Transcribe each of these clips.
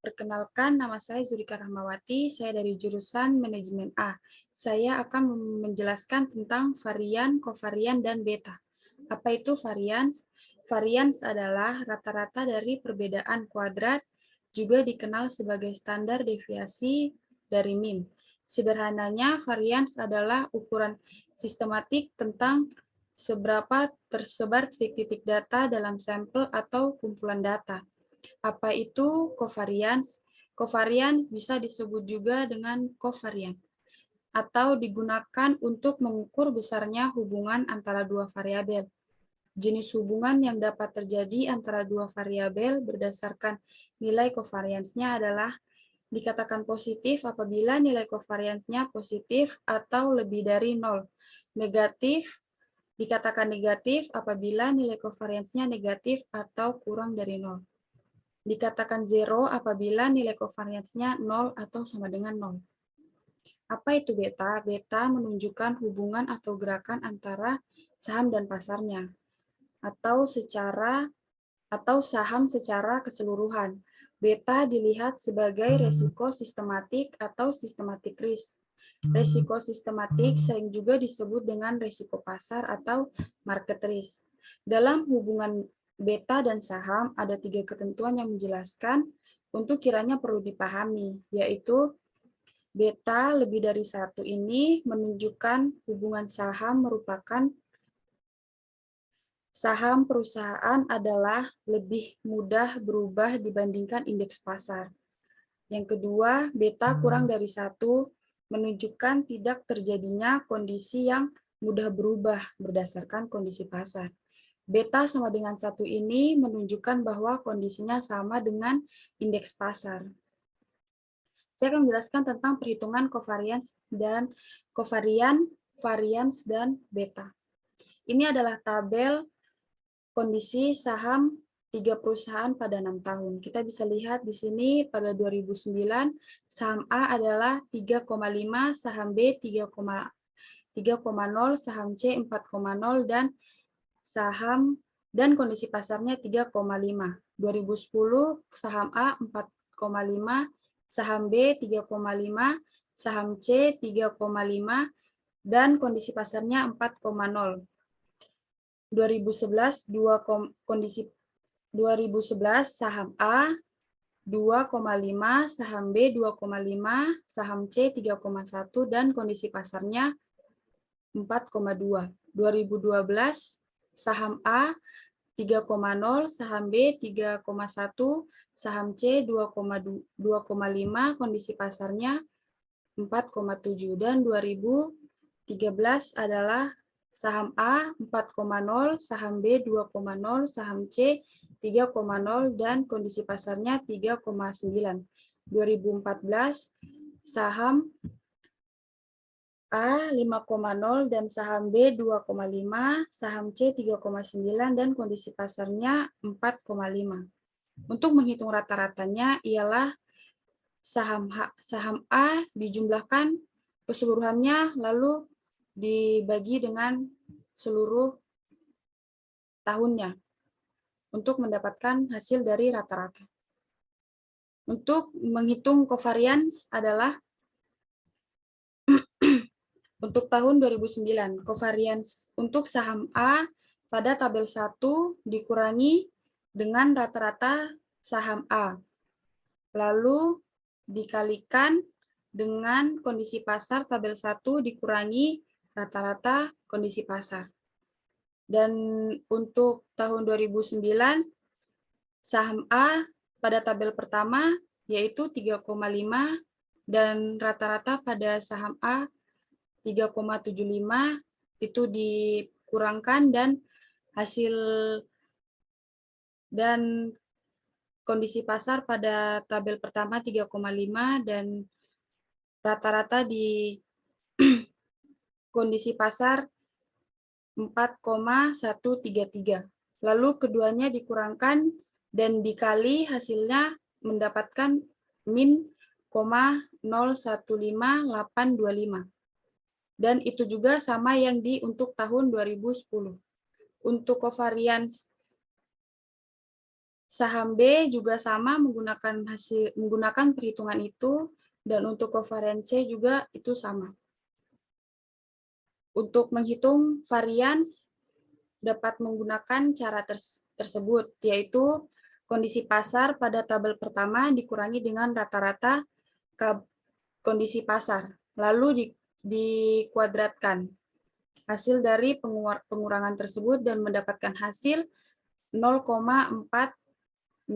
Perkenalkan, nama saya Zurika Rahmawati, saya dari jurusan Manajemen A. Saya akan menjelaskan tentang varian, kovarian, dan beta. Apa itu varians? Varians adalah rata-rata dari perbedaan kuadrat, juga dikenal sebagai standar deviasi dari mean. Sederhananya, varians adalah ukuran sistematik tentang seberapa tersebar titik-titik data dalam sampel atau kumpulan data. Apa itu covariance? Covariance bisa disebut juga dengan kovarian atau digunakan untuk mengukur besarnya hubungan antara dua variabel. Jenis hubungan yang dapat terjadi antara dua variabel berdasarkan nilai covariance-nya adalah dikatakan positif apabila nilai covariance-nya positif atau lebih dari 0. Negatif dikatakan negatif apabila nilai covariance-nya negatif atau kurang dari 0. Dikatakan zero apabila nilai covariance-nya 0 atau sama dengan 0. Apa itu beta? Beta menunjukkan hubungan atau gerakan antara saham dan pasarnya, atau saham secara keseluruhan. Beta dilihat sebagai resiko sistematik atau systematic risk. Resiko sistematik sering juga disebut dengan resiko pasar atau market risk. Dalam hubungan beta dan saham, ada 3 ketentuan yang menjelaskan untuk kiranya perlu dipahami, yaitu beta lebih dari 1 ini menunjukkan hubungan saham merupakan saham perusahaan adalah lebih mudah berubah dibandingkan indeks pasar. Yang kedua, beta kurang dari 1 menunjukkan tidak terjadinya kondisi yang mudah berubah berdasarkan kondisi pasar. Beta sama dengan 1 ini menunjukkan bahwa kondisinya sama dengan indeks pasar. Saya akan menjelaskan tentang perhitungan covariance dan variance dan beta. Ini adalah tabel kondisi saham 3 perusahaan pada 6 tahun. Kita bisa lihat di sini pada 2009, saham A adalah 3,5, saham B 3,0, saham C 4,0, dan kondisi pasarnya 3,5. 2010 saham A 4,5, saham B 3,5, saham C 3,5, dan kondisi pasarnya 4,0. 2011 saham A 2,5, saham B 2,5, saham C 3,1, dan kondisi pasarnya 4,2. 2012 saham A 3,0, saham B 3,1, saham C 2,5, kondisi pasarnya 4,7. Dan 2013 adalah saham A 4,0, saham B 2,0, saham C 3,0, dan kondisi pasarnya 3,9. 2014 saham A 5,0 dan saham B 2,5, saham C 3,9, dan kondisi pasarnya 4,5. Untuk menghitung rata-ratanya ialah saham A dijumlahkan keseluruhannya lalu dibagi dengan seluruh tahunnya untuk mendapatkan hasil dari rata-rata. Untuk menghitung covariance adalah untuk tahun 2009, covariance untuk saham A pada tabel 1 dikurangi dengan rata-rata saham A. Lalu dikalikan dengan kondisi pasar tabel 1 dikurangi rata-rata kondisi pasar. Dan untuk tahun 2009, saham A pada tabel pertama yaitu 3,5 dan rata-rata pada saham A 3,75 itu dikurangkan dan hasil dan kondisi pasar pada tabel pertama 3,5 dan rata-rata di kondisi pasar 4,133. Lalu keduanya dikurangkan dan dikali hasilnya mendapatkan min 0,015825. Dan itu juga sama yang untuk tahun 2010. Untuk covariance Saham B juga sama menggunakan perhitungan itu, dan untuk covariance C juga itu sama. Untuk menghitung varians dapat menggunakan cara tersebut, yaitu kondisi pasar pada tabel pertama dikurangi dengan rata-rata kondisi pasar, lalu dikuadratkan hasil dari pengurangan tersebut dan mendapatkan hasil 0,400689.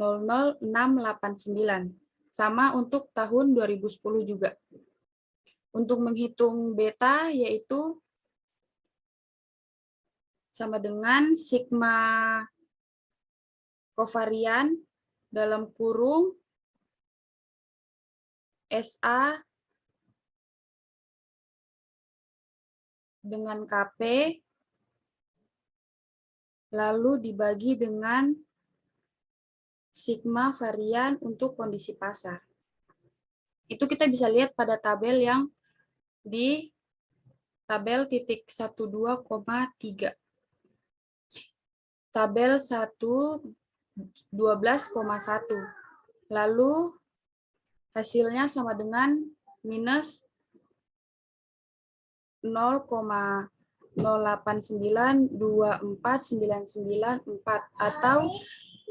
Sama untuk tahun 2010 juga. Untuk menghitung beta yaitu sama dengan sigma kovarian dalam kurung SA dengan KP lalu dibagi dengan sigma varian untuk kondisi pasar. Itu kita bisa lihat pada tabel yang di tabel titik 12,3. Tabel 12,1. Lalu hasilnya sama dengan minus 0,089249994 atau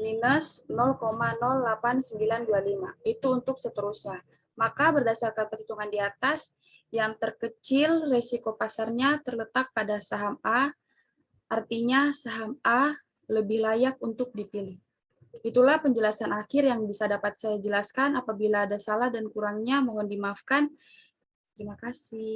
minus 0,08925. Itu untuk seterusnya. Maka berdasarkan perhitungan di atas, yang terkecil risiko pasarnya terletak pada saham A, artinya saham A lebih layak untuk dipilih. Itulah penjelasan akhir yang bisa dapat saya jelaskan. Apabila ada salah dan kurangnya, mohon dimaafkan. Terima kasih.